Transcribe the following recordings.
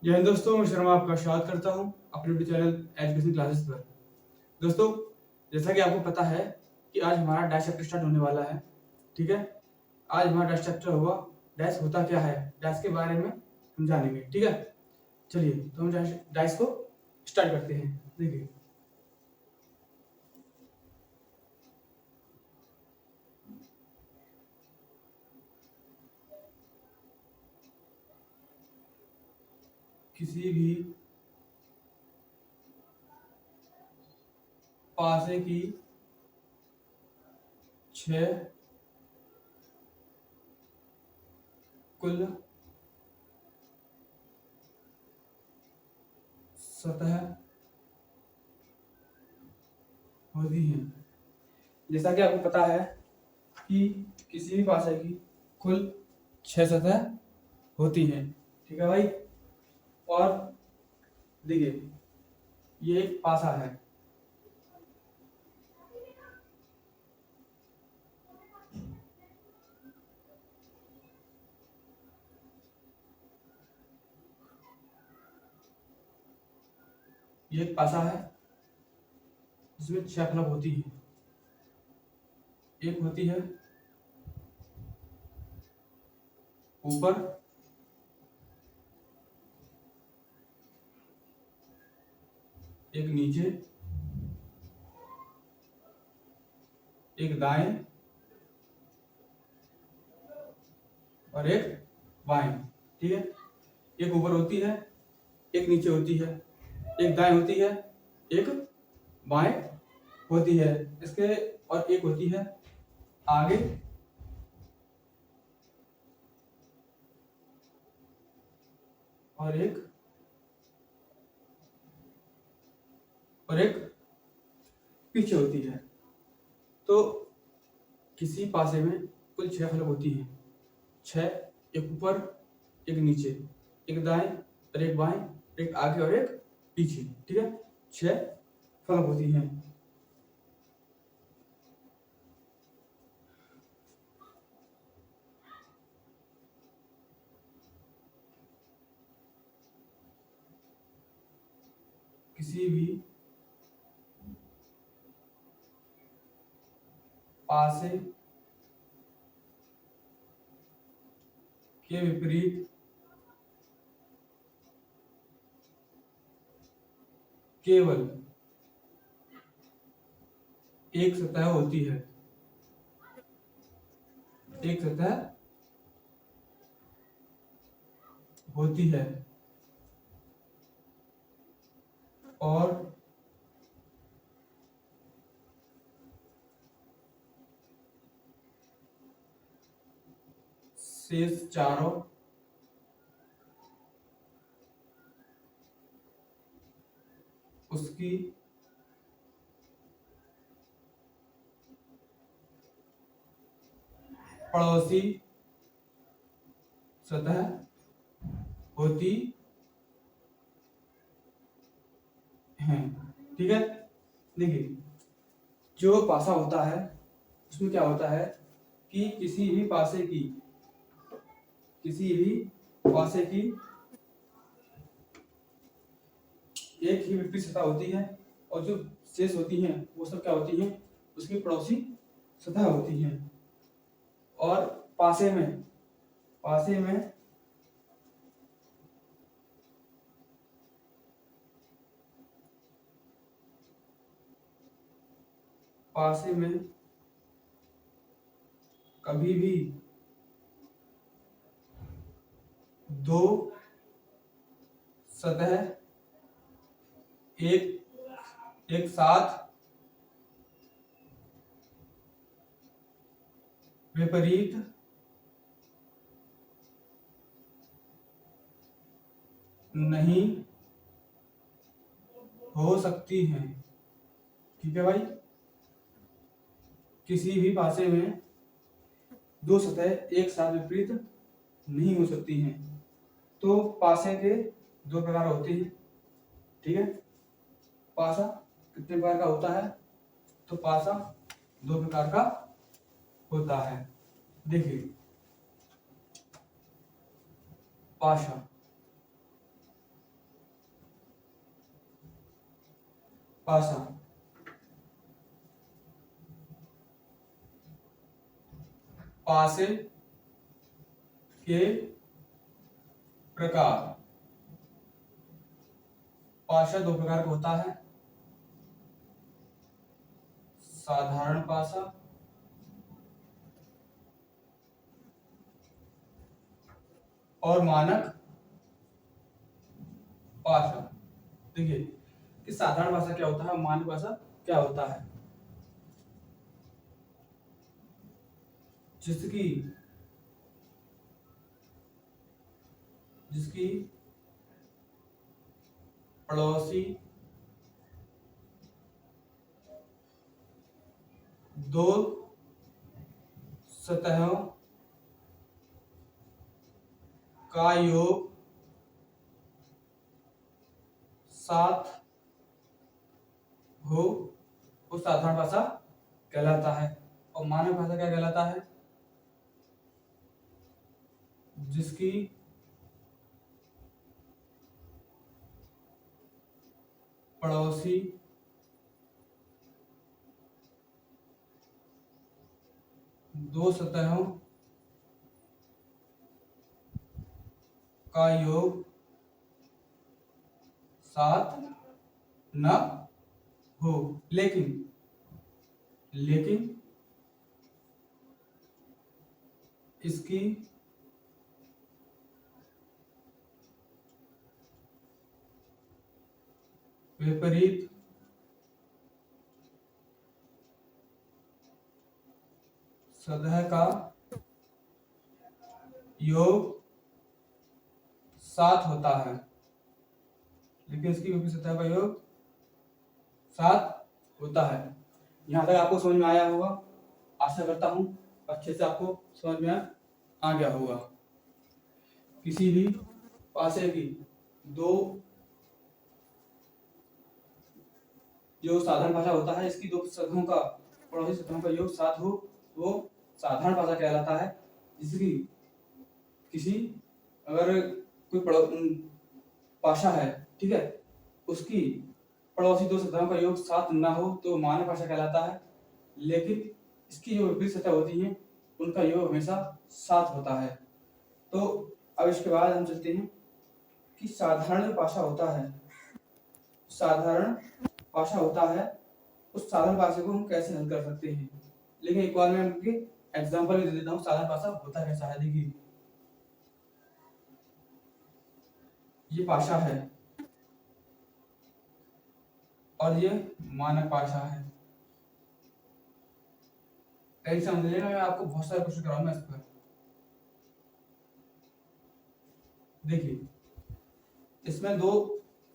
जय हिंद दोस्तों, मैं शर्मा आपका स्वागत करता हूं अपने यूट्यूब चैनल एजुकेशन क्लासेस पर। दोस्तों, जैसा कि आपको पता है कि आज हमारा डैश चैप्टर स्टार्ट होने वाला है। ठीक है, आज हमारा डैश चैप्टर होगा। डैश होता क्या है, डैश के बारे में हम जानेंगे। ठीक है, चलिए तो हम डैश को स्टार्ट करते हैं। देखिए, किसी भी पासे की 6 कुल सतह होती हैं। जैसा कि आपको पता है कि किसी भी पासे की कुल 6 सतह होती हैं। ठीक है भाई, और देखिए ये एक पासा है। ये एक पासा है जिसमें 6 फलक होती है। एक होती है ऊपर, एक नीचे, एक दाएं और एक बाएं। ठीक है, एक ऊपर होती है, एक नीचे होती है, एक दाएं होती है, एक बाएं होती है। इसके और एक होती है आगे और एक पीछे होती है। तो किसी पासे में कुल 6 फलक होती हैं। 6, एक ऊपर, एक नीचे, एक दाएं और एक बाएं, एक आगे और एक पीछे। ठीक है, 6 फलक होती हैं। किसी भी पासे के विपरीत केवल एक सतह होती है। एक सतह होती है और शेष चारों उसकी पड़ोसी सतह होती हैं। ठीक है, देखिए जो पासा होता है उसमें क्या होता है कि किसी भी पासे की एक ही विपरीत सतह होती है और जो शेष होती हैं वो सब क्या होती हैं, उसकी पड़ोसी सतह होती हैं। और पासे में पासे में पासे में कभी भी दो सतह एक साथ विपरीत नहीं हो सकती हैं। ठीक है भाई, किसी भी पासे में दो सतह एक साथ विपरीत नहीं हो सकती हैं। तो पासे के दो प्रकार होते हैं। ठीक है, पासा कितने प्रकार का होता है, तो पासा दो प्रकार का होता है। देखिए, पाशा पासा। पासे के प्रकार। पासा दो प्रकार का होता है, साधारण पासा और मानक पासा। देखिए कि साधारण भाषा क्या होता है, मानक भाषा क्या होता है। जिसकी जिसकी पड़ोसी दो सतहों का योग साथ हो वो साधारण भाषा कहलाता है। और मानक भाषा क्या कहलाता है, जिसकी पड़ोसी दो सतहों का योग साथ न हो, लेकिन इसकी विपरीत सतह का योग सात होता है, लेकिन इसकी विपरीत सतह का योग सात होता है। यहाँ तक आपको समझ में आया होगा, आशा करता हूँ अच्छे से आपको समझ में आ गया होगा। किसी भी पासे की दो, जो साधारण भाषा होता है, इसकी दो सतहों का पड़ोसी सतहों का योग सात हो वो साधारण भाषा कहलाता है। जिसकी किसी अगर कोई भाषा है, ठीक है, उसकी पड़ोसी दो सतहों का योग सात ना हो तो मानक भाषा कहलाता है, लेकिन इसकी जो विपरीत सतह होती हैं उनका योग हमेशा सात होता है। तो अब इसके बाद हम चलते हैं कि साधारण भाषा होता है, साधारण भाषा होता है, उस साधारण भाषा को हम कैसे हल कर सकते हैं। लेकिन एक बार मैं आपके एग्जांपल दे देता हूँ साधारण भाषा होता कैसा है। देखिए ये भाषा है और ये मानक भाषा है। समझ लेना, मैं आपको बहुत सारे क्वेश्चन कराऊंगा इस पर। देखिए इसमें दो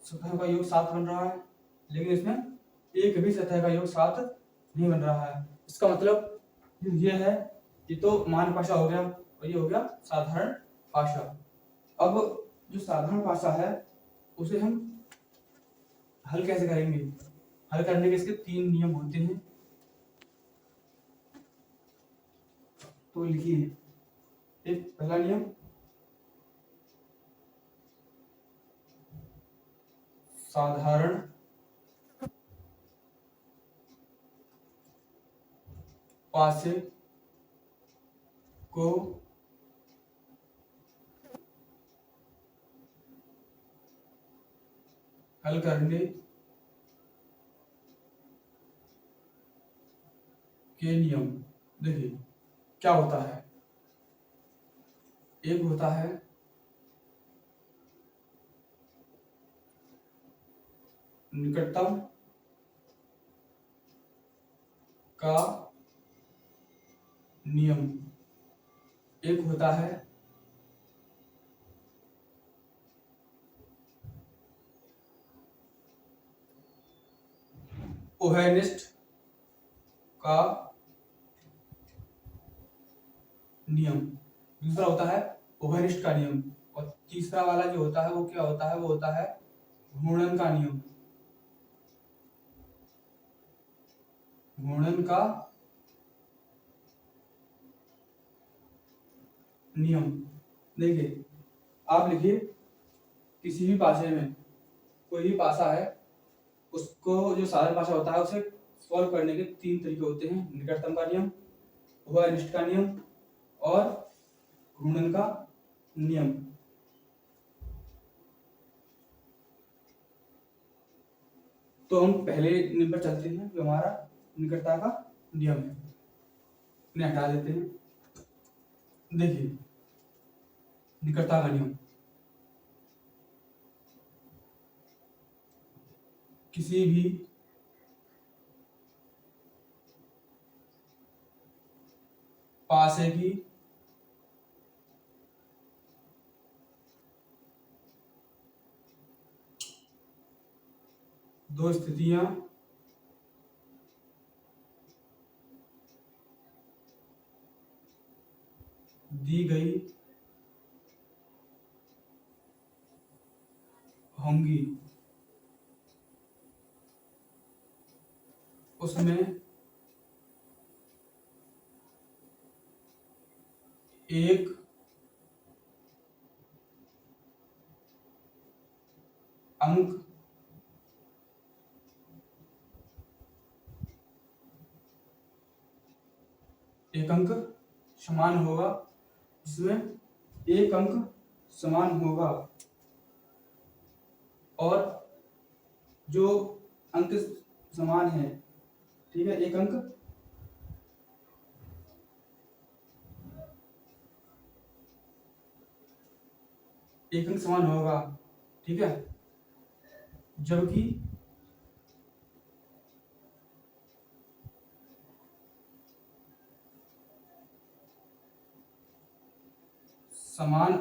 सतहों का योग सात बन रहा है, लेकिन इसमें एक भी सतह का योग सात नहीं बन रहा है। इसका मतलब ये है, ये तो मानक भाषा हो गया और ये हो गया साधारण भाषा। अब जो साधारण भाषा है उसे हम हल कैसे करेंगे। हल करने के इसके तीन नियम होते हैं, तो लिखिए। एक पहला नियम, साधारण पासे को हल करने के नियम। देखिए क्या होता है, एक होता है निकटतम का नियम, एक होता है ओहेनिस्ट का नियम, दूसरा होता है ओहेनिस्ट का नियम, और तीसरा वाला जो होता है वो क्या होता है, वो होता है घूर्णन का नियम। घूर्णन का नियम। देखिए आप लिखिए, किसी भी भाषा में कोई भी भाषा है उसको जो साधारण भाषा होता है उसे सॉल्व करने के 3 तरीके होते हैं, निकटतम का नियम, उभयनिष्ठ का नियम और घूर्णन का नियम। तो हम पहले नियम पर चलते हैं जो हमारा निकटता का नियम है, इन्हें हटा देते हैं। देखिए निकटता का नियम, किसी भी पासे की दो स्थितियां दी गई होंगी, उसमें एक अंक समान होगा, जिसमें एक अंक समान होगा और जो अंक समान है, ठीक है, एक अंक समान होगा, ठीक है, जबकि समान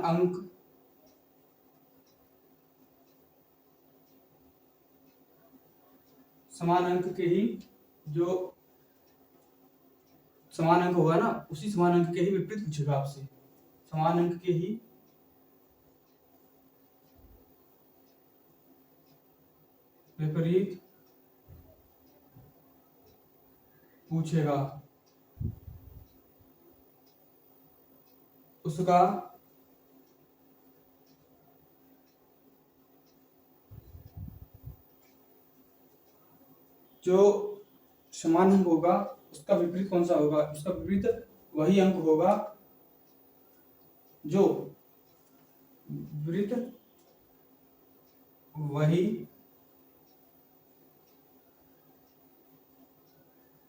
अंक के ही जो समान अंक होगा ना, उसी समान अंक के ही विपरीत पूछेगा आपसे, समान अंक के ही विपरीत पूछेगा, उसका जो समान अंक होगा उसका विपरीत कौन सा होगा, उसका विपरीत वही अंक होगा जो विपरीत वही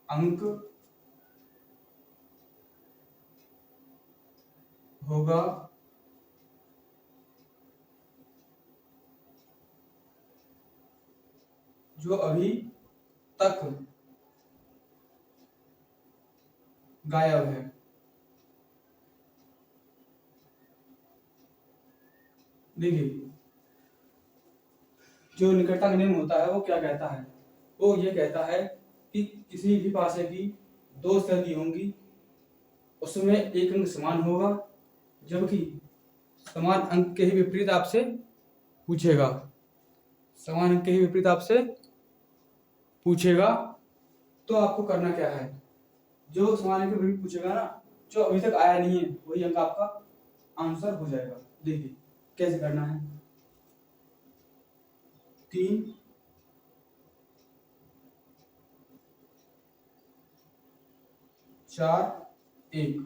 अंक होगा जो अभी तक गायब है। देखिए जो निकटता का नियम होता है वो क्या कहता है, वो ये कहता है कि किसी भी पासे की दो स्थिति होंगी, उसमें एक अंक समान होगा, जबकि समान अंक के ही विपरीत आपसे पूछेगा, समान अंक के ही विपरीत आपसे पूछेगा। तो आपको करना क्या है, जो समान अंक के विपरीत पूछेगा ना, जो अभी तक आया नहीं है वही अंक आपका आंसर हो जाएगा। देखिए कैसे करना है, 3 4 1,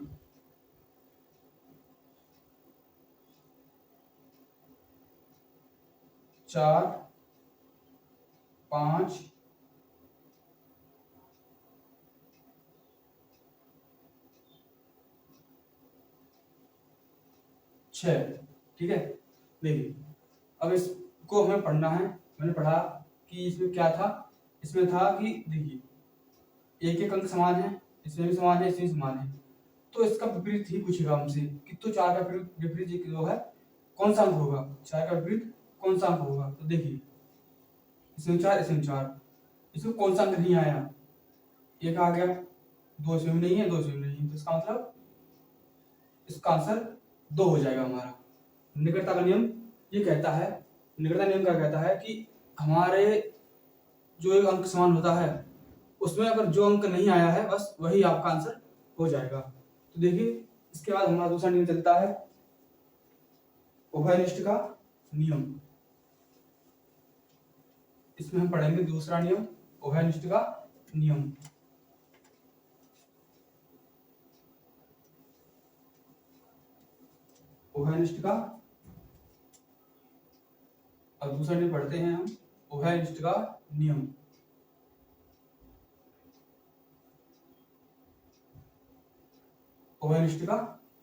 4 5 6, ठीक है। देखिए अब इसको हमें पढ़ना है, मैंने पढ़ा कि इसमें क्या था, इसमें था कि देखिए एक अंक समान है, इसमें भी समान है, इसमें भी समान है, तो इसका विपरीत ही पूछेगा हमसे कि तो 4 का विपरीत जो है कौन सा अंक होगा, 4 का विपरीत कौन सा अंक होगा। तो देखिए इसमें 4, इसमें 4, इसमें कौन सा अंक नहीं आया, एक आ गया, 2 इसमें भी नहीं है, 2 इसमें भी नहीं है, तो इसका मतलब इसका आंसर 2 हो जाएगा हमारा। निकटता का नियम ये कहता है, निकटता नियम क्या कहता है कि हमारे जो एक अंक समान होता है उसमें अगर जो अंक नहीं आया है बस वही आपका आंसर हो जाएगा। तो देखिए इसके बाद हमारा दूसरा नियम चलता है उभयनिष्ठ का नियम। इसमें हम पढ़ेंगे दूसरा नियम, उभयनिष्ठ का नियम। उभयनिष्ठ का, और दूसरा नियम पढ़ते हैं हम उभयनिष्ठ का नियम। उभयनिष्ठ का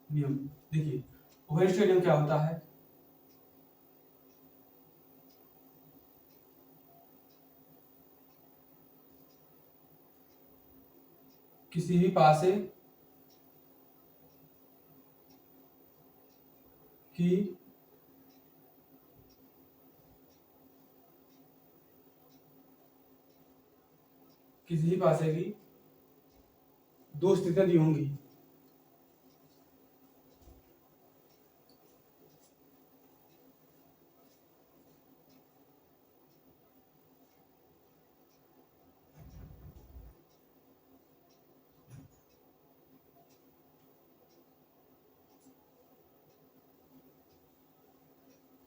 नियम, देखिए उभयनिष्ठ का नियम क्या होता है। किसी भी पासे की दो स्थितियां दी होंगी।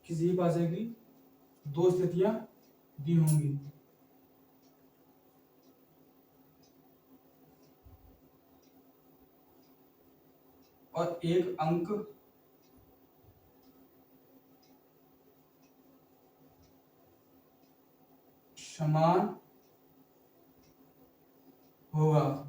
किसी भी पासे की दो स्थितियां दी होंगी, और एक अंक समान होगा।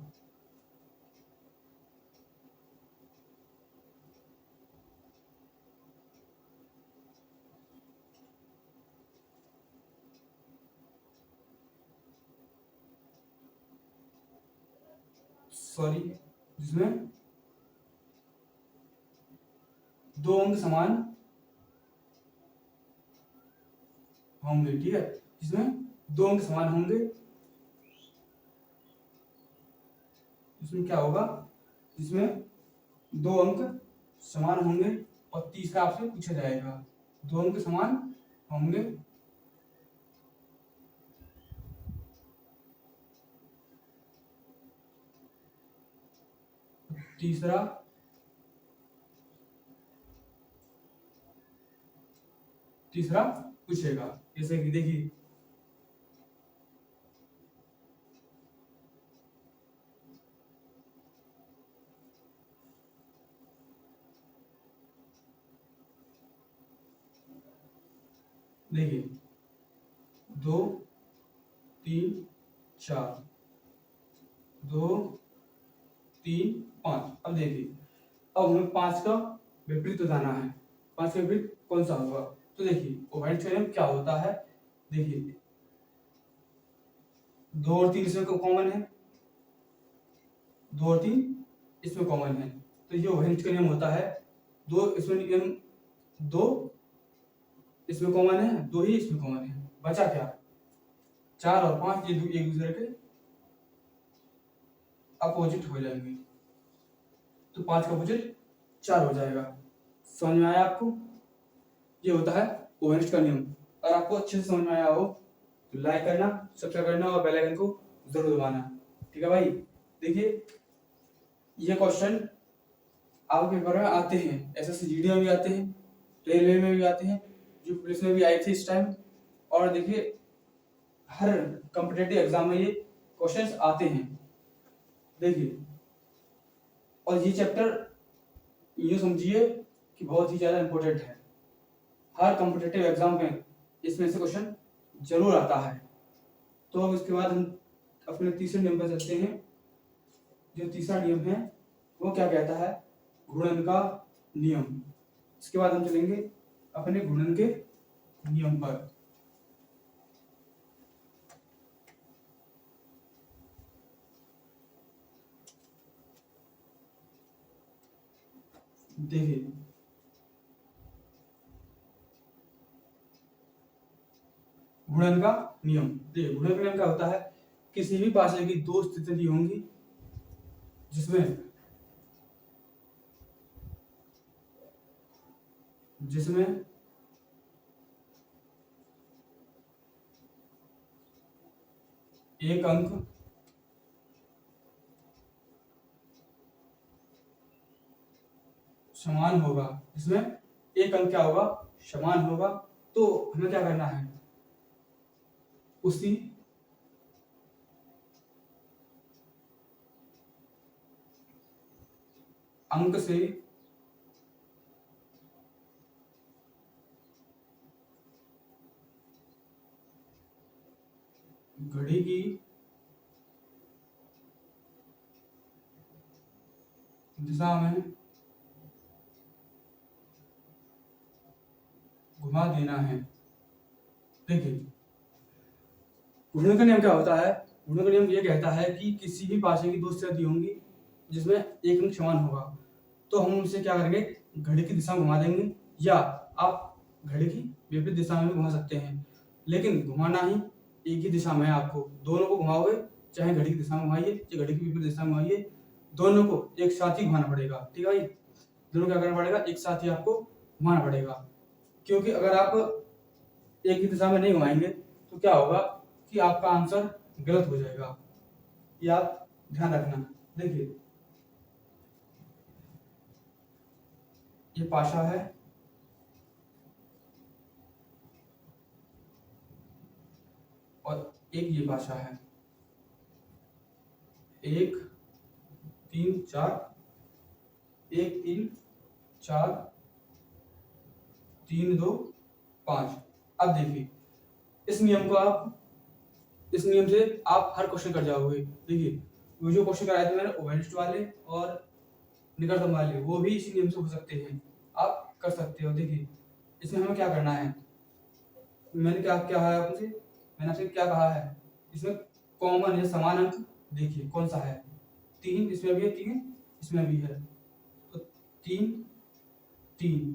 सॉरी, जिसमें दो अंक समान होंगे, ठीक है, जिसमें दो अंक समान होंगे, इसमें क्या होगा, जिसमें दो अंक समान होंगे, और तीसरा आपसे पूछा जाएगा दो अंक समान होंगे, तीसरा पूछेगा। जैसे कि देखिए देखिए 2 3 4, 2 3 5। अब देखिए, अब हमें 5 का विपरीत बताना है। 5 का विपरीत कौन सा होगा, तो देखिए उभयनिष्ठ का नियम क्या होता है। देखिए 2 और 3 इसमें कॉमन है, 2 और 3 इसमें कॉमन है, तो ये उभयनिष्ठ का नियम होता है। 2 इसमें नियम, 2 इसमें कॉमन है, 2 ही इसमें कॉमन है, बचा क्या, 4 और 5 ये एक दूसरे के अपोजिट हो जाएंगे, तो 5 का अपोजिट 4 हो जाएगा। समझ में आया आपको, ये होता है उभयनिष्ठ का नियम। और आपको अच्छे से समझ में आया हो तो लाइक करना, सब्सक्राइब करना और बेल आइकन को जरूर दबाना, ठीक है भाई। देखिए ये क्वेश्चन आपके पेपर में आते हैं, एसएससी जीडी में भी आते हैं, रेलवे में भी आते हैं, जो पुलिस में भी आए थे इस टाइम, और देखिए हर कॉम्पिटिटिव एग्जाम में ये क्वेश्चंस आते हैं। देखिए, और ये चैप्टर यूँ समझिए कि बहुत ही ज़्यादा इम्पोर्टेंट है, हर कॉम्पिटिटिव एग्जाम में इसमें से क्वेश्चन जरूर आता है। तो अब इसके बाद हम अपने तीसरे नियम पर चलते हैं। जो तीसरा नियम है वो क्या कहता है, गुणन का नियम। इसके बाद हम चलेंगे अपने गुणन के नियम पर। देखिए गुणन का नियम, देखिए गुणन का नियम क्या होता है, किसी भी पासे की दो स्थितियां दी होंगी जिसमें एक अंक समान होगा, जिसमें एक अंक क्या होगा, समान होगा, तो हमें क्या करना है, उसी अंक से घड़ी की दिशा में घुमा देना है। देखिए, घूर्णन का नियम क्या होता है? घूर्णन का नियम ये कहता है कि किसी भी पासे की दो स्थितियां दी होंगी जिसमें एक अंक समान होगा, तो हम उनसे क्या करेंगे, घड़ी की दिशा में घुमा देंगे, या आप घड़ी की विपरीत दिशा में घुमा सकते हैं। लेकिन घुमाना ही एक ही दिशा में है। आपको दोनों को घुमाओगे, चाहे घड़ी की दिशा में घुमाइए चाहे घड़ी की विपरीत दिशा में घुमाइए, दोनों को एक साथ ही घुमाना पड़ेगा। ठीक है भाई, दोनों क्या करना पड़ेगा, एक साथ ही आपको घुमाना पड़ेगा। क्योंकि अगर आप एक ही दिशा में नहीं घुमाएंगे तो क्या होगा कि आपका आंसर गलत हो जाएगा। ये आप ध्यान रखना। देखिए, ये पाशा है और एक ये पाशा है। 1 3 4, 1 3 4 3 2 5। अब देखिए, इस नियम से आप हर क्वेश्चन कर जाओगे। देखिए, वो जो क्वेश्चन कराए थे मैंने ओवेलिस्ट वाले और निकटतम वाले, वो भी इसी नियम से हो सकते हैं, आप कर सकते हो। देखिए, इसमें हमें क्या करना है, मैंने क्या क्या है आपसे, मैंने आपसे क्या कहा है, इसमें कॉमन है समान अंक। देखिए कौन सा है, 3, इसमें भी है 3, इसमें भी है, तो 3 3।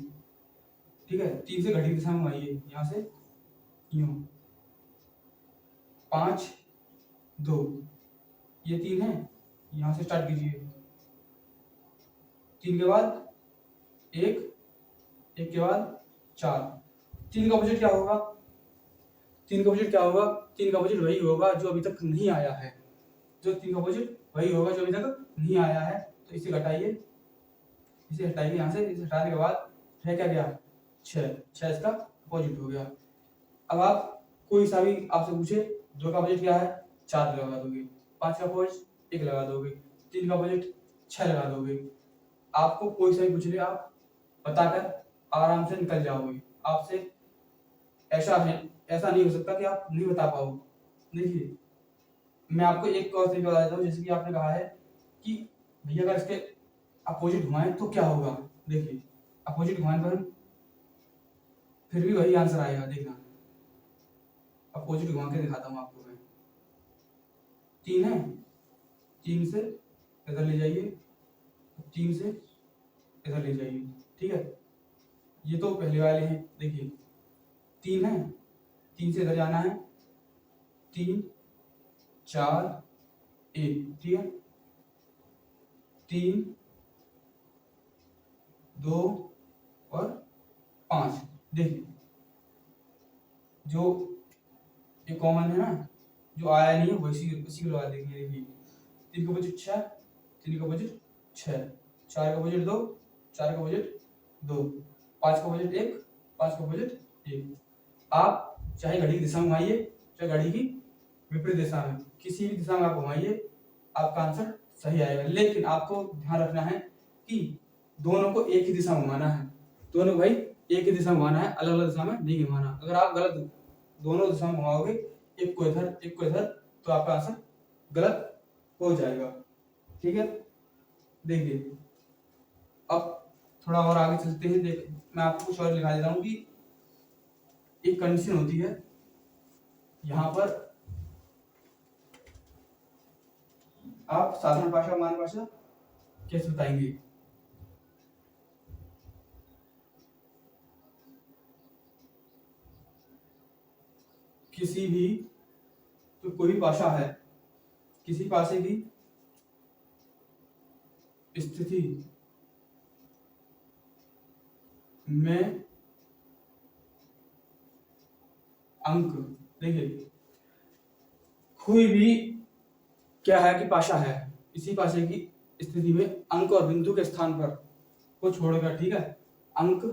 ठीक है, 3 से घड़ी की दिशा में आइए, यहाँ से यूं, 5 2, ये 3 है, यहाँ से स्टार्ट कीजिए, 3 के बाद 1, 1 के बाद 4। 3 का अपोजिट क्या होगा, 3 का अपोजिट क्या होगा, 3 का अपोजिट वही होगा जो अभी तक नहीं आया है। जो 3 का अपोजिट वही होगा जो अभी तक नहीं आया है। तो इसे घटाइए, इसे हटाइए यहाँ से, इसे हटाने के बाद रह क्या गया, 6 6 इसका अपोजिट हो गया। अब आप कोई सा भी आपसे पूछे, 2 का अपोजिट क्या है, 4 लगा दोगे, 5 का अपोजिट 1 लगा दोगे, 3 का अपोजिट 6 लगा दोगे। आपको कोई सा भी पूछ ले, आप बताकर आराम से निकल जाओगे। आपसे ऐसा नहीं हो सकता कि आप नहीं बता पाओ। देखिए, मैं आपको एक और तरीका बता देता हूँ। जैसे कि आपने कहा है कि भैया अगर इसके अपोजिट घुमाएं तो क्या होगा। देखिए, अपोजिट घुमाने पर फिर भी वही आंसर आएगा। देखना, अपोजिट घुमा के दिखाता हूँ आपको मैं। 3 है, 3 से इधर ले जाइए, 3 से इधर ले जाइए। ठीक है, ये तो पहले वाले हैं। देखिए, 3 है, 3 से इधर जाना है, 3 4 1। ठीक है, 3 2 और 5। देखिए, जो ये कॉमन है ना, जो आया नहीं है वो इसी को लगा देंगे। देखिए, 3 का अपोजिट 6, 3 का अपोजिट 6, 4 का अपोजिट 2, 4 का अपोजिट 2, 5 का अपोजिट 1, 5 का अपोजिट 1। आप चाहे घड़ी की दिशा में घुमाइए चाहे घड़ी की विपरीत दिशा में, किसी भी दिशा में आप घुमाइए, आपका आंसर सही आएगा। लेकिन आपको ध्यान रखना है कि दोनों को एक ही दिशा में घुमाना है। दोनों भाई एक ही दिशा में घुमाना है, अलग अलग दिशा में नहीं घुमाना। अगर आप गलत दोनों दिशा में घुमाओगे, एक को इधर एक को इधर, तो आपका आंसर गलत हो जाएगा। ठीक है, देखिए, अब थोड़ा और आगे चलते हैं। देख, मैं आपको कुछ और लिखा देता हूँ कि एक कंडीशन होती है यहाँ पर, आप साधारण भाषा मानव भाषा कैसे बताएंगे। किसी भी, तो कोई भी भाषा है, किसी पासे की स्थिति में अंक, देखिए, कोई भी क्या है कि पाशा है, इसी पाशे की स्थिति में अंक और बिंदु के स्थान पर को छोड़कर, ठीक है, अंक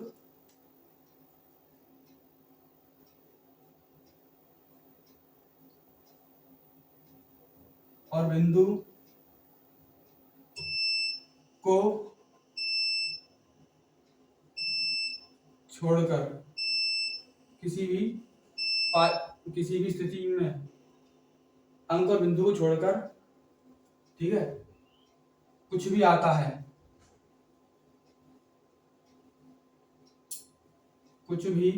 और बिंदु को छोड़कर किसी भी किसी भी स्थिति में अंक और बिंदु को छोड़कर, ठीक है, कुछ भी आता है, कुछ भी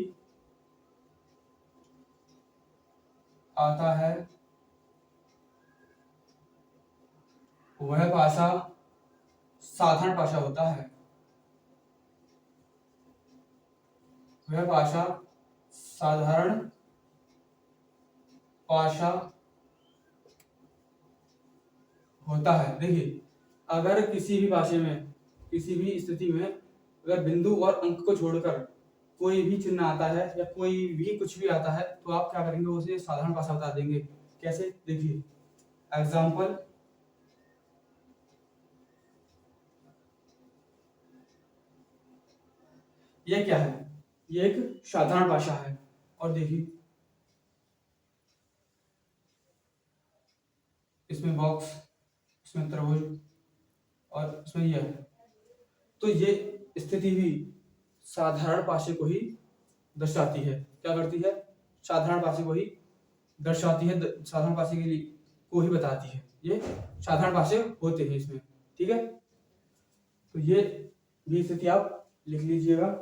आता है, वह भाषा साधारण भाषा होता है। वह भाषा साधारण भाषा होता है। देखिए, अगर किसी भी भाषा में, किसी भी स्थिति में अगर बिंदु और अंक को छोड़कर कोई भी चिन्ह आता है या कोई भी कुछ भी आता है, तो आप क्या करेंगे, उसे साधारण भाषा बता देंगे। कैसे? देखिए, एग्जाम्पल, ये क्या है? ये एक साधारण भाषा है। और देखिए, इसमें बॉक्स, इसमें त्रिभुज और इसमें यह है, तो ये स्थिति भी साधारण भाषा को ही दर्शाती है। क्या करती है? साधारण भाषा को ही दर्शाती है, साधारण भाषा के लिए को ही बताती है। ये साधारण भाषा होते हैं इसमें, ठीक है। तो ये भी स्थिति आप लिख लीजिएगा।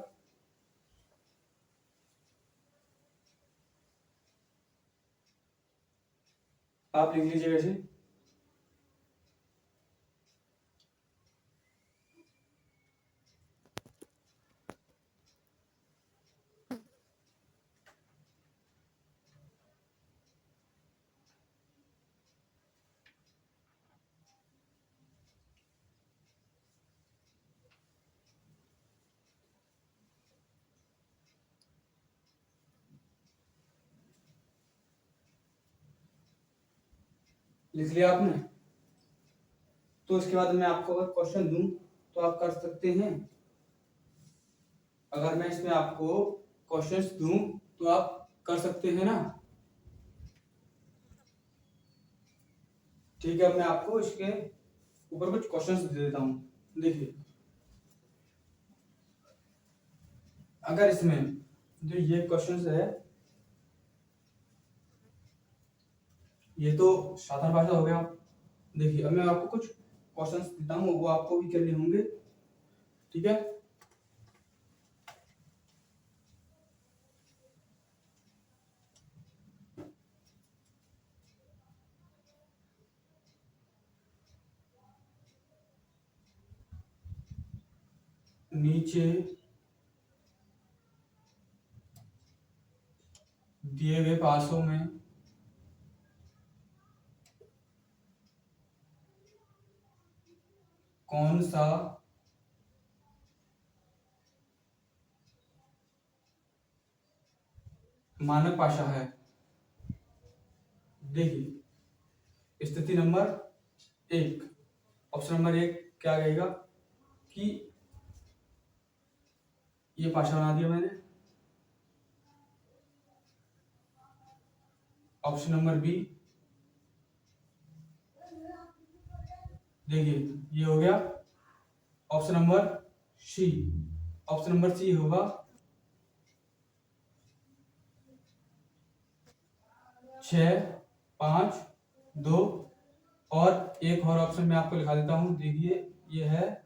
आप लिख लीजिएगा इसे। लिख लिया आपने? तो इसके बाद मैं आपको अगर क्वेश्चन दूं तो आप कर सकते हैं। अगर मैं इसमें आपको क्वेश्चंस दूं तो आप कर सकते हैं ना? ठीक है, मैं आपको इसके ऊपर कुछ क्वेश्चंस दे देता हूं। देखिए, अगर इसमें जो ये क्वेश्चंस है, ये तो साधारण भाषा हो गया। देखिए, अब मैं आपको कुछ क्वेश्चंस देता हूँ, वो आपको भी करने होंगे, ठीक है। नीचे दिए गए पासों में कौन सा मानक भाषा है? देखिए, स्थिति नंबर 1, ऑप्शन नंबर 1 क्या कहेगा कि ये भाषा बना दिया मैंने। ऑप्शन नंबर बी, देखिए ये हो गया। Option number C, option number C होगा 6, 5, 2, और एक और ऑप्शन मैं आपको लिखा देता हूं। देखिए, ये है,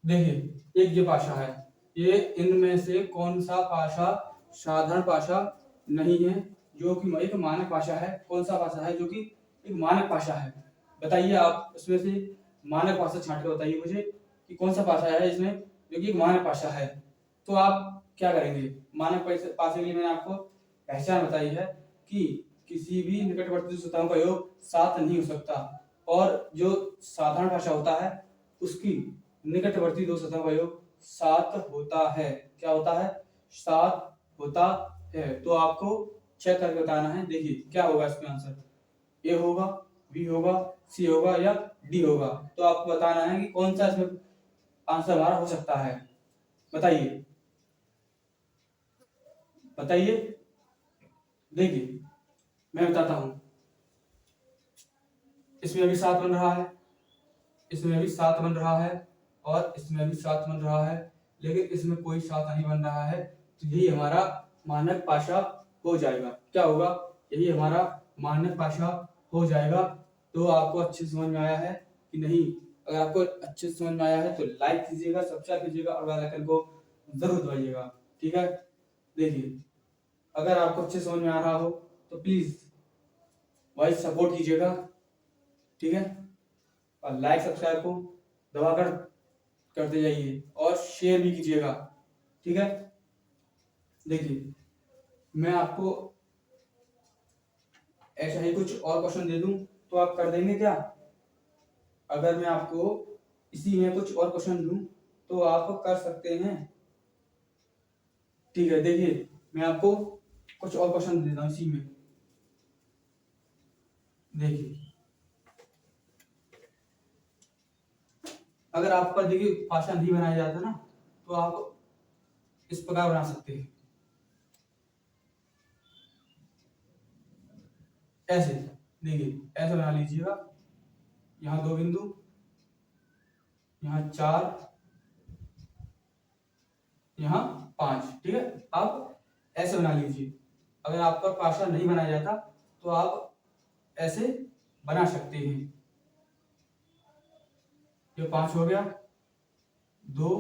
देखिए एक ये भाषा है, ये इनमें से कौन सा भाषा साधारण भाषा नहीं है, जो कि एक मानक भाषा है? कौन सा भाषा है जो कि एक मानक भाषा है? बताइए आप इसमें से मानक भाषा छांट कर बताइए मुझे कि कौन सा भाषा है इसमें जो कि एक मानक भाषा है। तो आप क्या करेंगे? मानक भाषा के लिए मैंने आपको पहचान बताई है कि किसी भी निकटवर्ती सतहों का योग 7 नहीं हो सकता, और जो साधारण भाषा होता है उसकी निकटवर्ती दो सतहों का योग 7 होता है। क्या होता है? 7 होता है। तो आपको चेक करके बताना है। देखिए क्या होगा इसमें आंसर, ए होगा, बी होगा, सी होगा या डी होगा। तो आपको बताना है कि कौन सा इसमें आंसर हमारा हो सकता है। बताइए, बताइए। देखिए मैं बताता हूं, इसमें भी 7 बन रहा है, इसमें भी 7 बन रहा है, और इसमें भी 7 बन रहा है, लेकिन इसमें कोई 7 नहीं बन रहा है। तो यही हमारा मानक पाशा हो जाएगा। क्या होगा? यही हमारा मानक पाशा हो जाएगा। तो आपको अच्छे से समझ में आया है कि नहीं? अगर आपको अच्छे से समझ में आया है तो लाइक कीजिएगा, सब्सक्राइब कीजिएगा और बेल आइकन को जरूर दबाइएगा। ठीक है, देखिए अगर आपको अच्छे से समझ में आ रहा हो तो प्लीज भाई सपोर्ट कीजिएगा। ठीक है, और लाइक सब्सक्राइब को दबाकर करते जाइए और शेयर भी कीजिएगा। ठीक है, देखिए मैं आपको ऐसा ही कुछ और क्वेश्चन दे दूं तो आप कर देंगे क्या? अगर मैं आपको इसी में कुछ और क्वेश्चन दूं तो आप कर सकते हैं। ठीक है, देखिए मैं आपको कुछ और क्वेश्चन देता हूं इसी में। देखिए अगर आपका देखिए पाशा नहीं बनाया जाता ना तो आप इस प्रकार बना सकते हैं, ऐसे। देखिए ऐसे बना लीजिएगा, यहाँ 2 बिंदु, यहाँ 4, यहाँ 5। ठीक है, आप ऐसे बना लीजिए। अगर आपका पाशा नहीं बनाया जाता तो आप ऐसे बना सकते हैं। ये 5 हो गया, 2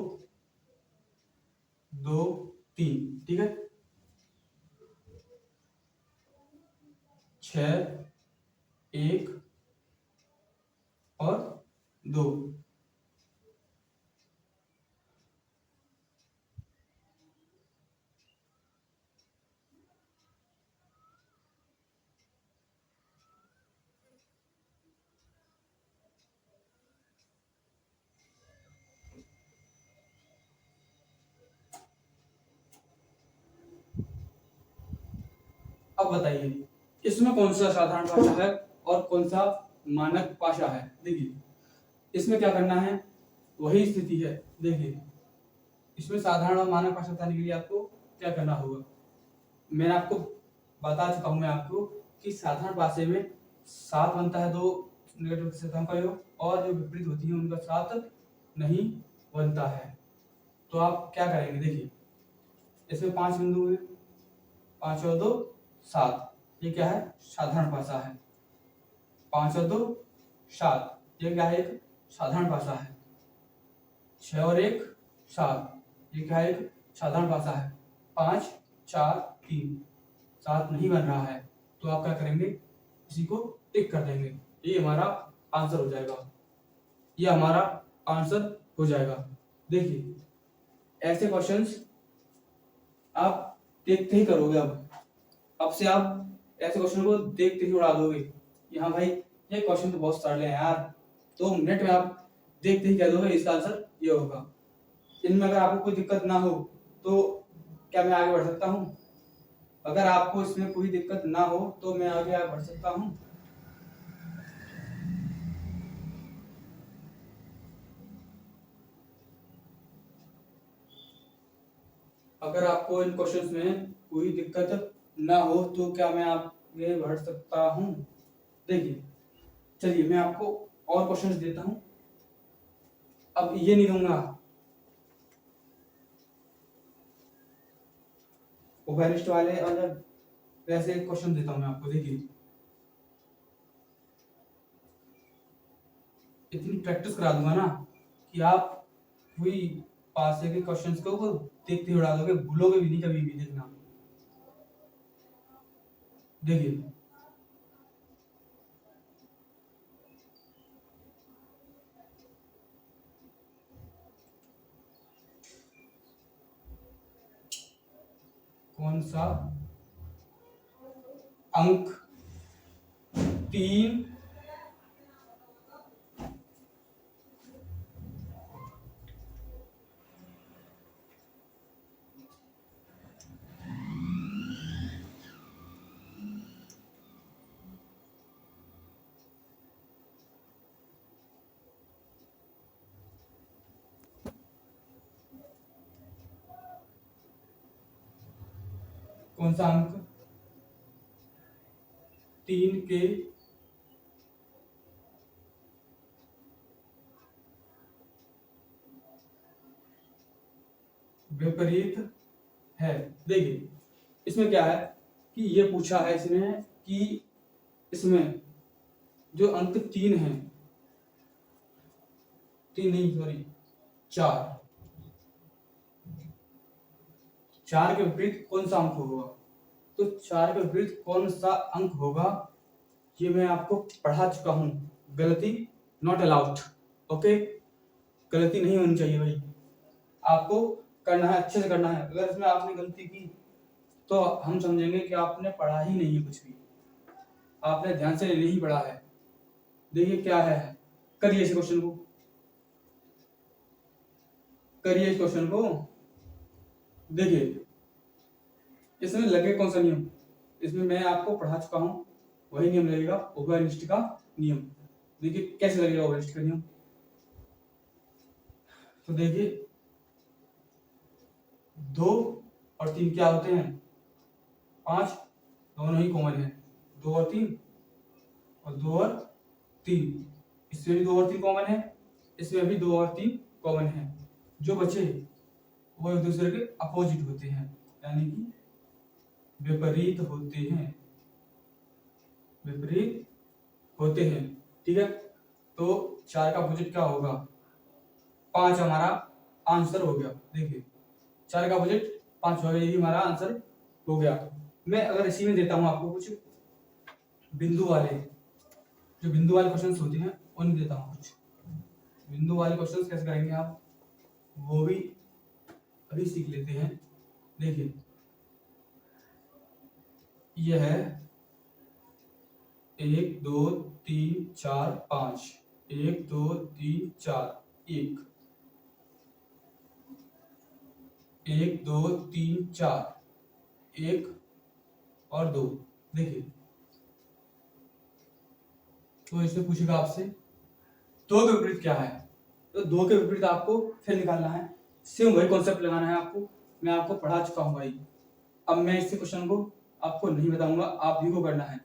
2 3। ठीक है, 6 1 और 2। अब बताइए इसमें कौन सा साधारण पाशा है और कौन सा मानक पाशा है? देखिए इसमें क्या करना है, वही स्थिति है। देखिए इसमें साधारण और मानक पाशा बताने के लिए आपको क्या करना होगा, मैंने आपको बता चुका हूं मैं आपको कि साधारण पाशे में 7 बनता है, 2 नेगेटिव संख्याओं का योग, और जो विपरीत होती है उनका 7 नहीं बनता है। तो आप क्या करेंगे? देखिए इसमें 5 बिंदु है, 5 और 2 7। ये क्या है? साधारण पाशा है। 5 और 2 7। ये क्या है? एक साधारण पाशा है। 6 और 1 7। ये क्या है? एक साधारण पाशा है। 5 4 3 7 नहीं बन रहा है, तो आप क्या करेंगे? इसी को टिक कर देंगे। ये हमारा आंसर हो जाएगा। ये हमारा आंसर हो जाएगा। देखिए ऐसे क्वेश्चंस आप देखते ही करोगे। अब से आप ऐसे क्वेश्चन को देखते ही उड़ा दोगे कि हाँ भाई ये क्वेश्चन तो बहुत सरल है यार। 2 मिनट में आप देखते ही कह दोगे इसका आंसर ये होगा। इनमें अगर आपको कोई दिक्कत ना हो तो क्या मैं आगे बढ़ सकता हूँ? अगर आपको इसमें कोई दिक्कत ना हो तो मैं आगे बढ़ सकता हूँ। अगर आपको इन क्वेश्चंस में कोई दिक्कत ना हो तो क्या मैं आगे बढ़ सकता हूँ? देखिए चलिए मैं आपको और क्वेश्चंस देता हूँ। अब ये नहीं दूंगा, ओवरिस्ट वाले और वैसे क्वेश्चन देता हूँ मैं आपको। देखिए इतनी प्रैक्टिस करा दूंगा ना कि आप वही पास के क्वेश्चंस को देखते ही उड़ा दोगे, भूलोगे भी नहीं कभी भी। देखना, देखिए कौन सा अंक 3 कौन सा अंक 3 के विपरीत है। देखिए इसमें क्या है कि ये पूछा है इसमें कि इसमें जो अंक 3 है, 3 नहीं सॉरी 4, 4 के विपरीत कौन सा अंक होगा। तो 4 के विपरीत कौन सा अंक होगा ये मैं आपको पढ़ा चुका हूं। गलती नॉट अलाउड, ओके, गलती नहीं होनी चाहिए भाई, आपको करना है, अच्छे से करना है। अगर इसमें आपने गलती की तो हम समझेंगे कि आपने पढ़ा ही नहीं है, कुछ भी आपने ध्यान से नहीं पढ़ा है। देखिए क्या है, करिए इस क्वेश्चन को, करिए इस क्वेश्चन को। देखिए इसमें लगे कौन सा नियम, इसमें मैं आपको पढ़ा चुका हूं, वही नियम लगेगा, ओवरनिष्ठ का नियम। देखिए कैसे लगेगा ओवरनिष्ठ का नियम। तो देखिए 2 और 3 क्या होते हैं, 5, दोनों ही कॉमन है, 2 और 3 और 2 और 3, इसमें भी 2 और 3 कॉमन है, इसमें भी 2 और 3 कॉमन है। जो बचे वो एक दूसरे के अपोजिट होते हैं, यानी कि विपरीत होते हैं, विपरीत होते हैं, ठीक है। तो 4 का अपोजिट क्या होगा, 5 हमारा आंसर हो गया। देखिए 4 का अपोजिट 5 हो गया, यही हमारा आंसर हो गया। मैं अगर इसी में देता हूं आपको कुछ बिंदु वाले, जो बिंदु वाले क्वेश्चंस होते हैं उनमें देता हूं कुछ बिंदु वाले क्वेश्चंस। कैसे करेंगे आप वो भी अभी सीख लेते हैं। देखिए यह है 1 2 3 4 5, 1 2 3 4, 1 1 2 3 4, 1 और 2। देखिए तो इसमें पूछेगा आपसे 2 के विपरीत क्या है, तो 2 के विपरीत आपको फिर निकालना है, सेम वही कॉन्सेप्ट लगाना है आपको, मैं आपको पढ़ा चुका हूं भाई। अब मैं इस क्वेश्चन को आपको नहीं बताऊंगा, आप भी को करना है,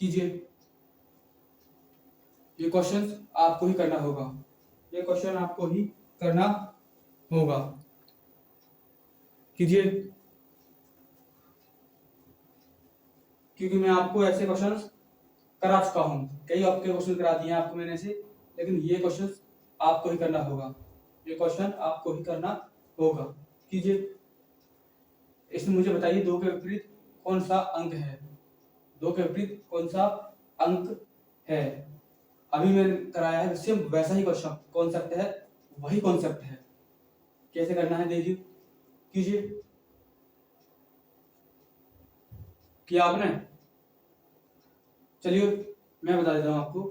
कीजिए। ये क्वेश्चन आपको ही करना होगा, ये क्वेश्चन आपको ही करना होगा, कीजिए। क्योंकि मैं आपको ऐसे क्वेश्चंस करा चुका हूं, कई आपके क्वेश्चन करा दिए आपको मैंने से, लेकिन ये क्वेश्चन आपको ही करना होगा, ये क्वेश्चन आपको ही करना होगा, कीजिए। इसमें मुझे बताइए 2 के विपरीत कौन सा अंक है, 2 के विपरीत कौन सा अंक है। अभी मैंने कराया है सेम वैसा ही क्वेश्चन, कॉन्सेप्ट है वही कॉन्सेप्ट है। कैसे करना है देखिए, कीजिए। किया आपने, चलिए मैं बता देता हूँ आपको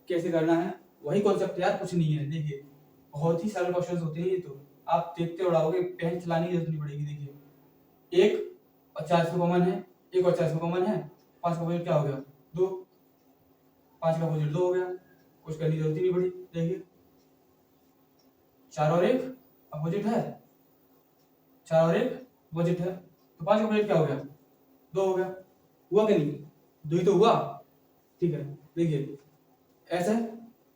कैसे करना है, वही कॉन्सेप्ट यार, कुछ नहीं है। देखिए बहुत ही सरल क्वेश्चंस होते हैं ये, तो आप देखते उड़ाओगे, पेन चलाने की जरूरत नहीं पड़ेगी। देखिए 1 और 4 इसमें कॉमन है, 1 और 4 इसमें कॉमन है, 5 का अपोजिट क्या हो गया 2, 5 का अपोजिट 2 हो गया, कुछ करने की जरूरत ही नहीं पड़ी। देखिए 4 और 1 अपोजिट है, 4 और 1 अपोजिट है, तो 5 का अपोजिट क्या हो गया 2 हो गया, हुआ कि नहीं, 2 ही तो हुआ, ठीक है। देखिए ऐसे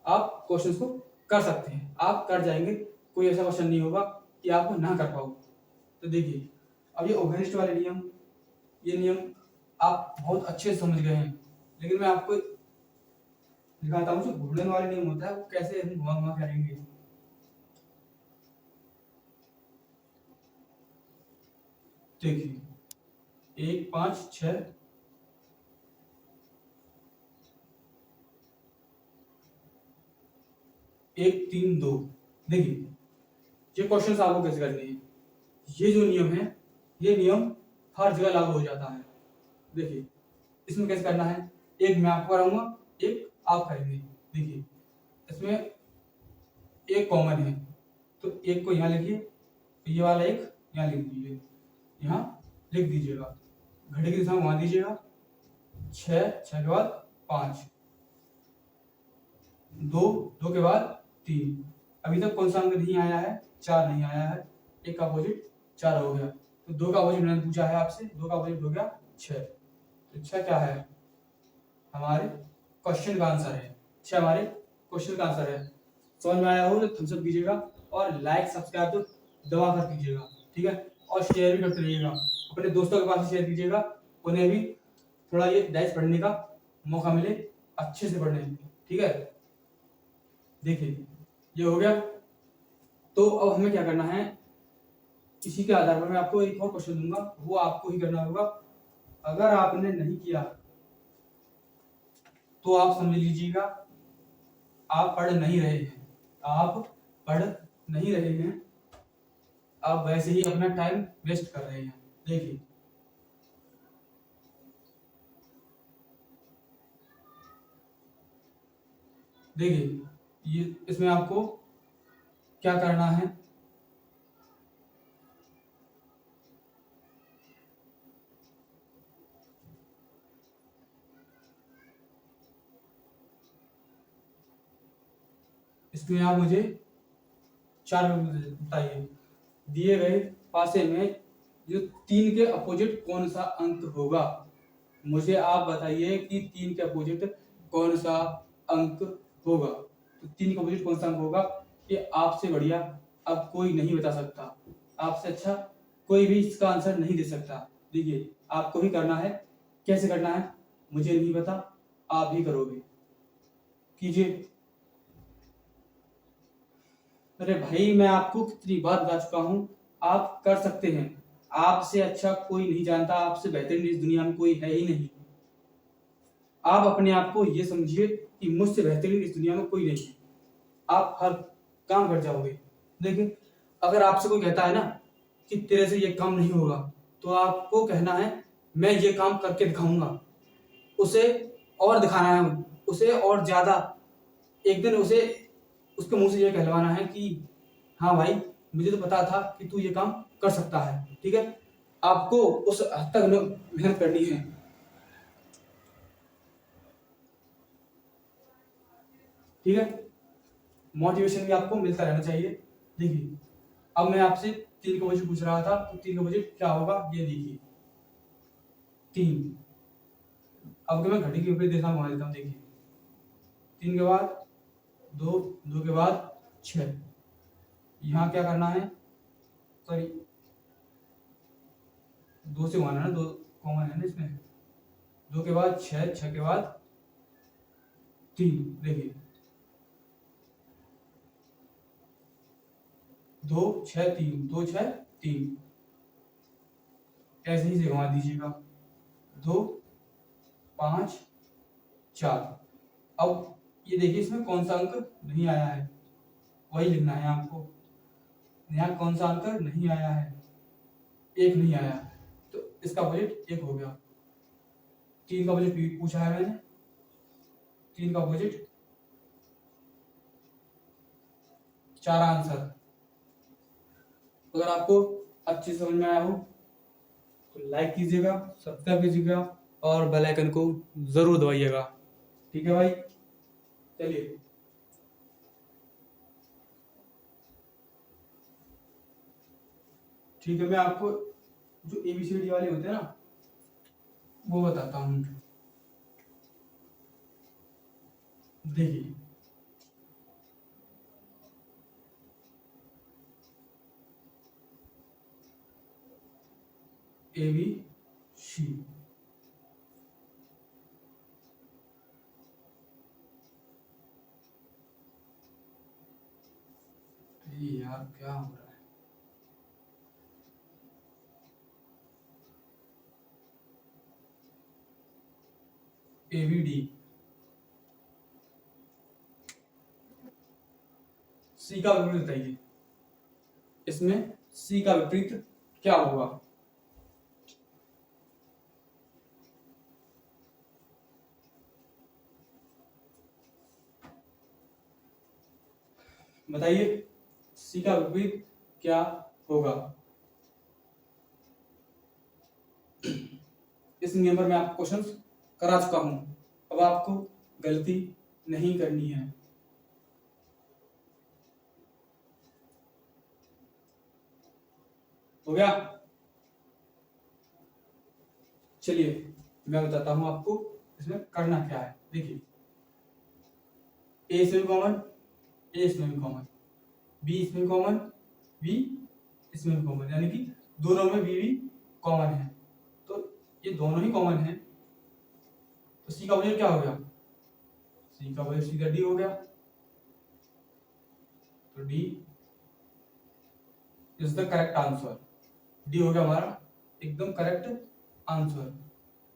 आप क्वेश्चंस को कर सकते हैं, आप कर जाएंगे, कोई ऐसा क्वेश्चन नहीं होगा कि आप ना कर पाओ। तो देखिए अब ये ओवरनिष्ठ वाले नियम, ये नियम आप बहुत अच्छे से समझ गए हैं, लेकिन मैं आपको दिखाता हूँ जो घूर्णन वाले नियम होता है वो कैसे हम घुमा घुमा करेंगे। देखिए 1 5 6 1 3 2। देखिए ये क्वेश्चन आपको कैसे करने हैं, ये जो नियम है ये नियम हर जगह लागू हो जाता है। देखिए इसमें कैसे करना है, एक मैं आपको कराऊंगा, एक आप करेंगे। देखिए इसमें एक कॉमन है, तो एक को यहाँ लिखिए, तो ये वाला एक यहाँ लिख दीजिए, यहाँ लिख दीजिएगा, घड़ी की दिशा में घुमा दीजिएगा, 6 6 के बाद 5, 2 2 के बाद 3। अभी तक कौन सा अंक नहीं आया है, 4 नहीं आया है, एक का अपोजिट 4 हो गया, तो 2 का अपोजिट मैंने पूछा है आपसे, 2 का अपोजिट हो गया 6, तो 6 क्या है हमारे क्वेश्चन का आंसर है, 6 हमारे क्वेश्चन का आंसर है। समझ में आया हो तो थम्स अप कीजिएगा और लाइक सब्सक्राइब तो दबा कर कीजिएगा। ठीक है। और शेयर भी करते रहिएगा, अपने दोस्तों के पास शेयर कीजिएगा, उन्हें भी थोड़ा ये डाइस पढ़ने का मौका मिले, अच्छे से पढ़ने, ठीक है। देखिए ये हो गया। तो अब हमें क्या करना है, इसी के आधार पर मैं आपको एक और क्वेश्चन दूंगा, वो आपको ही करना होगा। अगर आपने नहीं किया तो आप समझ लीजिएगा आप पढ़ नहीं रहे हैं, आप पढ़ नहीं रहे हैं, आप वैसे ही अपना टाइम वेस्ट कर रहे हैं। देखिए देखिए ये इसमें आपको क्या करना है, इसमें आप मुझे 4 बताइए। दिए गए पासे में जो 3 के अपोजिट कौन सा अंक होगा, मुझे आप बताइए कि 3 के अपोजिट कौन सा अंक होगा। तो 3 के अपोजिट कौन सा अंक होगा, ये आपसे बढ़िया अब कोई नहीं बता सकता, आपसे अच्छा कोई भी इसका आंसर नहीं दे सकता। देखिए आपको ही करना है, कैसे करना है मुझे नहीं पता, आप ही करोगे, कीजिए। अरे भाई मैं आपको कितनी बार बता चुका हूँ, आप कर सकते हैं, आपसे अच्छा कोई नहीं जानता, आपसे बेहतरीन इस दुनिया में कोई है ही नहीं। आप अपने आप को ये समझिए कि मुझसे बेहतरीन इस दुनिया में कोई नहीं है, आप हर काम कर जाओगे। देखिए अगर आपसे कोई कहता है ना कि तेरे से ये काम नहीं होगा, तो आपको कहना है मैं ये काम करके दिखाऊंगा, उसे और दिखाना है, उसे और ज्यादा, एक दिन उसे उसके मुंह से ये कहलवाना है कि हाँ भाई मुझे तो पता था कि तू ये काम कर सकता है, ठीक है। आपको उस हद तक मेहनत करनी है, ठीक है। मोटिवेशन भी आपको मिलता रहना चाहिए। देखिए अब मैं आपसे 3 का वजन पूछ रहा था, तो 3 का वजन क्या होगा ये देखिए, 3। अब मैं घड़ी के ऊपर देखा घुमा देता हूँ। देखिए 3 के बाद 2, 2 के बाद 6, यहाँ क्या करना है, सॉरी 2 से घुमाना है, 2 कॉमन है ना इसमें, 2 के बाद 6, 6 के बाद 3। देखिए 2 6 3, 2 6 3, ऐसे ही से घुमा दीजिएगा, 2 5 4। अब ये देखिए इसमें कौन सा अंक नहीं आया है, वही लिखना है आपको। यहाँ कौन सा अंक नहीं आया है, 1 नहीं आया, तो इसका अपोजिट 1 हो गया। 3 का अपोजिट पूछा है मैंने, 3 का अपोजिट 4 आंसर। अगर आपको अच्छी समझ में आया हो तो लाइक कीजिएगा, सब्सक्राइब कीजिएगा और बेल आइकन को जरूर दबाइएगा, ठीक है भाई। चलिए ठीक है, मैं आपको जो ABCD वाले होते हैं ना वो बताता हूँ। देखिए ABC, यार क्या हो रहा है, ABD, C का विपरीत बताइए, इसमें C का विपरीत क्या होगा। बताइए C का विपरीत क्या होगा। इस नियम पर मैं आपको क्वेश्चन करा चुका हूं, अब आपको गलती नहीं करनी है। हो गया, चलिए मैं बताता हूं आपको इसमें करना क्या है। देखिए A इसमें भी कॉमन, A इसमें भी कॉमन, B इसमें भी कॉमन, B इसमें भी कॉमन, यानी कि दोनों में भी कॉमन है, तो ये दोनों ही कॉमन है, तो सी का ऑपोजिट क्या हो गया, सी का ऑपोजिट सीधा डी हो गया, तो D is the correct answer, D हो गया हमारा एकदम करेक्ट आंसर,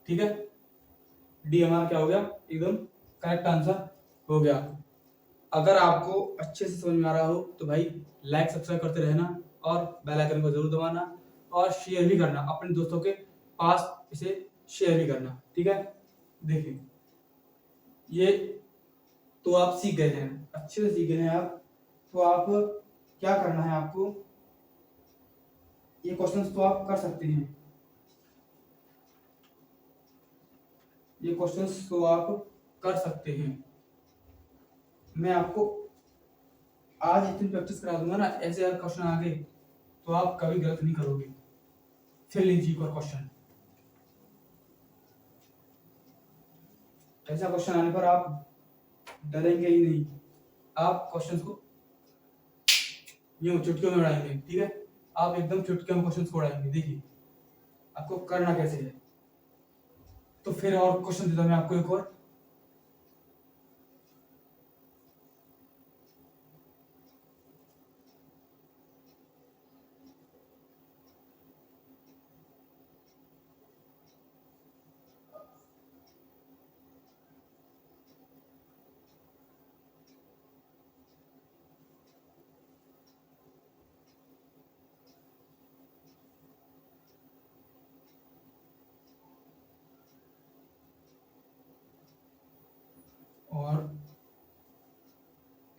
ठीक है, डी हमारा क्या हो गया, एकदम करेक्ट आंसर हो गया। अगर आपको अच्छे से समझ में आ रहा हो तो भाई लाइक सब्सक्राइब करते रहना और बेल आइकन को जरूर दबाना और शेयर भी करना, अपने दोस्तों के पास इसे शेयर भी करना, ठीक है। देखिए ये तो आप सीख गए हैं, अच्छे से सीख गए हैं आप, तो आप क्या करना है आपको, ये क्वेश्चंस तो आप कर सकते हैं, ये क्वेश्चंस तो आप कर सकते हैं, मैं आपको आज इतनी प्रैक्टिस करा दूंगा ना, ऐसे अगर क्वेश्चन आ गए तो आप कभी गलत नहीं करोगे। फिर लीजिए और क्वेश्चन, ऐसा क्वेश्चन आने पर आप डरेंगे ही नहीं, आप क्वेश्चन को यूं चुटकियों में उड़ाएंगे, ठीक है, आप एकदम चुटकियों में क्वेश्चन को उड़ाएंगे। देखिए आपको करना कैसे है, तो फिर और क्वेश्चन देता हूं मैं आपको एक और, और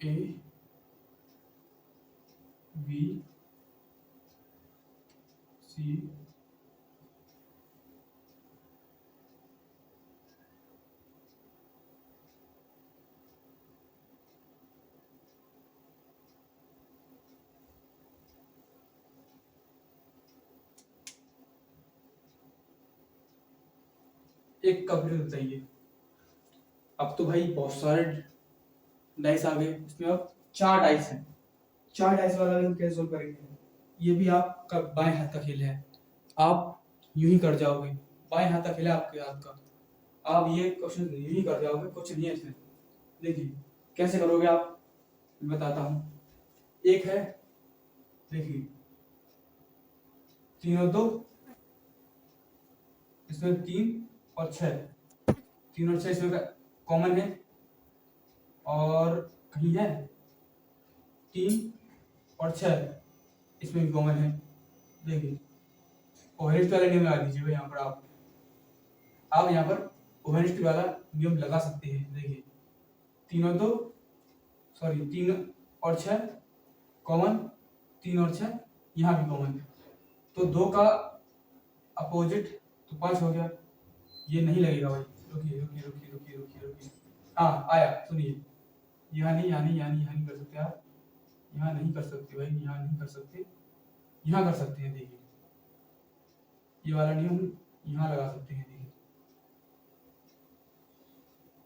ए बी सी एक कंप्लीट बताइए। अब तो भाई बहुत सारे डाइस आ गए, इसमें अब 4 डाइस हैं, 4 डाइस वाला भी हम कैसे सोल्व करेंगे, ये भी आपका बाएं हाथ का खेल है, आप यूं ही कर जाओगे, बाएं हाथ का खेल है आपके हाथ का, आप ये क्वेश्चन यूं ही कर जाओगे, कुछ नहीं है इसमें। देखिए कैसे करोगे आप, मैं बताता हूँ, एक है, देखिए 3 और 2, इसमें 3 और 6, 3 और 6 इसमें कॉमन है, और कहीं है 3 और 6 इसमें भी कॉमन है। देखिए ओवरलिस्ट वाला नियम लगा दीजिए भाई, यहाँ पर आप यहाँ पर ओवरलिस्ट वाला नियम लगा सकते हैं। देखिए 3 और 2 सॉरी 3 और 6 कॉमन, 3 और 6 यहाँ भी कॉमन है, तो 2 का अपोजिट तो 5 हो गया, ये नहीं लगेगा भाई, रुकिए रुकिए रुकिए रुकिए रुकिए रुकिए, हाँ आया, सुनिए, यहाँ नहीं यहाँ नहीं यहाँ नहीं यहाँ नहीं कर सकते आप, यहाँ नहीं कर सकते भाई, यहाँ नहीं कर सकते, यहाँ कर सकते हैं। देखिए ये वाला नियम यहाँ लगा सकते हैं। देखिए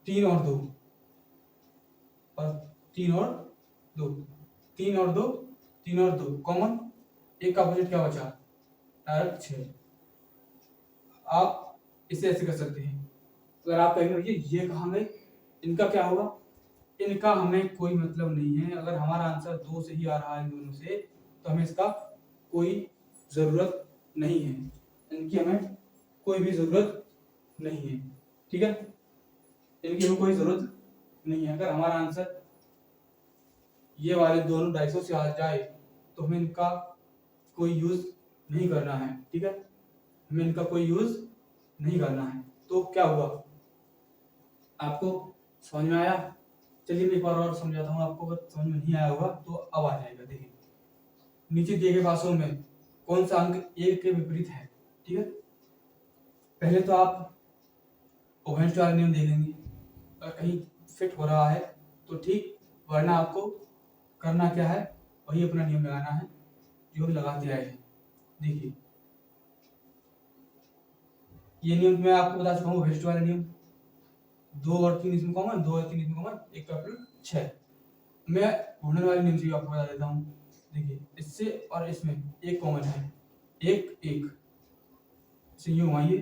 3 और 2 और 3 और 2, 3 और 2, 3 और 2 कॉमन, एक का अपोजिट क्या बचा, डायरेक्ट 6, आप इसे ऐसे कर सकते हैं। अगर आप कहेंगे भैया ये कहाँ गए, इनका क्या होगा, इनका हमें कोई मतलब नहीं है, अगर हमारा आंसर 2 से ही आ रहा है इन दोनों से, तो हमें इसका कोई जरूरत नहीं है, इनकी हमें कोई भी जरूरत नहीं है, ठीक है, इनकी हमें कोई जरूरत नहीं है। अगर हमारा आंसर ये वाले दोनों डाइसों से आ जाए तो हमें इनका कोई यूज नहीं करना है, ठीक है, हमें इनका कोई यूज नहीं करना है। तो क्या हुआ, आपको समझ में आया, चलिए मैं एक बार और समझाता हूँ आपको, अगर समझ में नहीं आया होगा तो अब आ जाएगा। देखिए नीचे दिए गए पासों में कौन सा अंक एक के विपरीत है, ठीक है, पहले तो आप ओवेंस वाला नियम देखेंगे, अगर कहीं फिट हो रहा है तो ठीक, वरना आपको करना क्या है, वही अपना नियम लगाना है जो भी लगाते आए हैं। देखिए ये नियम मैं आपको बता चुका हूँ, वेस्ट वाला नियम, 2 और 3 इसमें कॉमन, 2 और 3 इसमें कॉमन, एक का 6, मैं घूर्णन वाले नियम से आपको बता देता हूँ। देखिए इससे और इसमें एक कॉमन है, एक एक इसे यूं घुमाइए,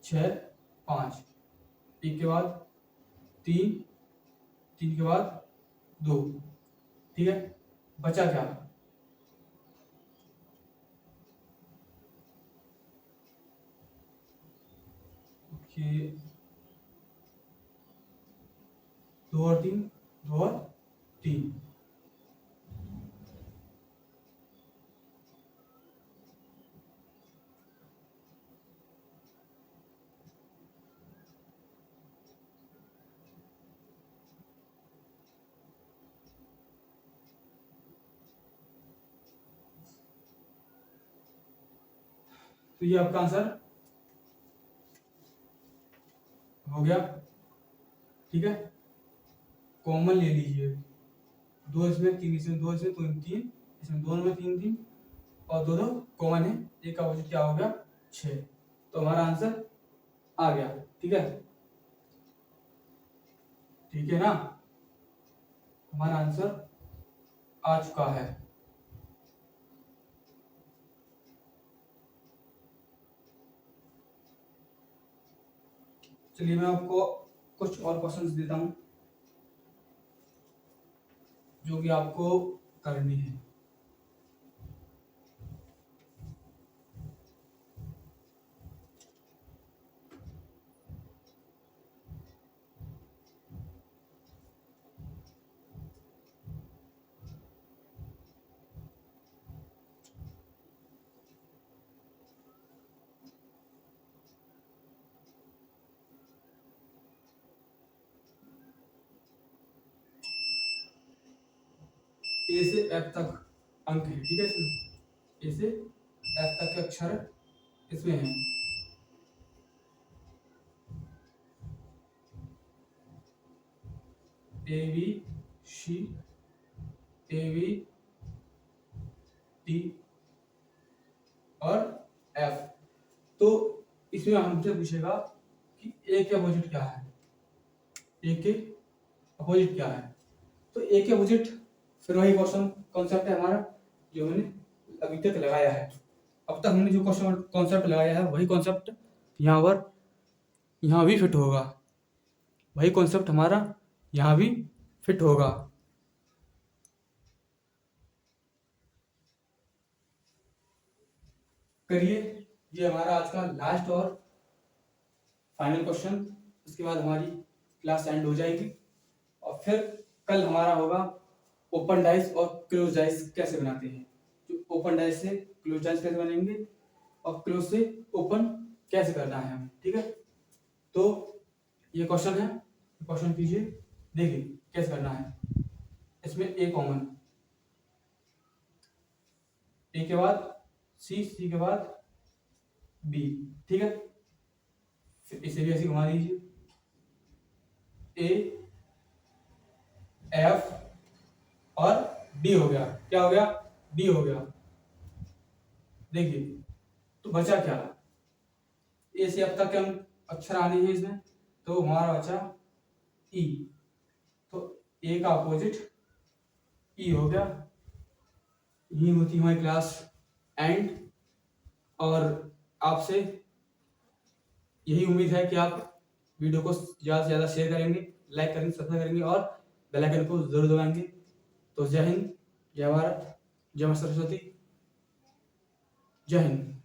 6 5, एक के बाद 3, 3 के बाद 2, ठीक है। बचा क्या? ओके, 2 और 3, 2 और 3, तो ये आपका आंसर हो गया, ठीक है। कॉमन ले लीजिए, 2 इसमें, 3 इसमें, 2 इसमें, 3 इसमें, दोनों में 3 3 और 2 2 कॉमन है, एक का अपोजिट क्या हो गया? 6। तो हमारा आंसर आ गया, ठीक है, ठीक है ना। हमारा आंसर आ चुका है। चलिए मैं आपको कुछ और क्वेश्चंस देता हूं जो कि आपको करनी है। ए से एफ तक अंक है, ठीक है। इसमें ए से एफ तक के अक्षर इसमें हैं। A B C, A B T और एफ। तो इसमें हमसे पूछेगा कि ए के अपोजिट क्या है, ए के अपोजिट क्या है। तो ए के अपोजिट फिर वही क्वेश्चन कॉन्सेप्ट है हमारा जो हमने अभी तक लगाया है। अब तक हमने जो क्वेश्चन कॉन्सेप्ट लगाया है वही कॉन्सेप्ट यहाँ पर यहाँ भी फिट होगा, वही कॉन्सेप्ट हमारा यहाँ भी फिट होगा। करिए, ये हमारा आज का लास्ट और फाइनल क्वेश्चन, उसके बाद हमारी क्लास एंड हो जाएगी और फिर कल हमारा होगा ओपन डाइस और क्लोज डाइस कैसे बनाते हैं। जो ओपन डाइस से क्लोज डाइस कैसे बनेंगे और क्लोज से ओपन कैसे करना है हमें, ठीक है। तो ये क्वेश्चन है, क्वेश्चन कीजिए, देखिए कैसे करना है। इसमें ए कॉमन, ए के बाद सी, सी के बाद बी, ठीक है। फिर इसे भी ऐसे घुमा दीजिए, ए एफ और डी हो गया, क्या हो गया? डी हो गया। देखिए तो बचा क्या? ए से अब तक हम अक्षर आने हैं इसमें, तो हमारा बचा ई। तो ए का अपोजिट ई हो गया। यही होती हमारी क्लास एंड, और आपसे यही उम्मीद है कि आप वीडियो को ज़्यादा से ज़्यादा शेयर करेंगे, लाइक करेंगे, सब्सक्राइब करेंगे और बेल आइकन को जरूर दबाएंगे। तो जय हिंद, जय भारत, जय मां सरस्वती, जय हिंद।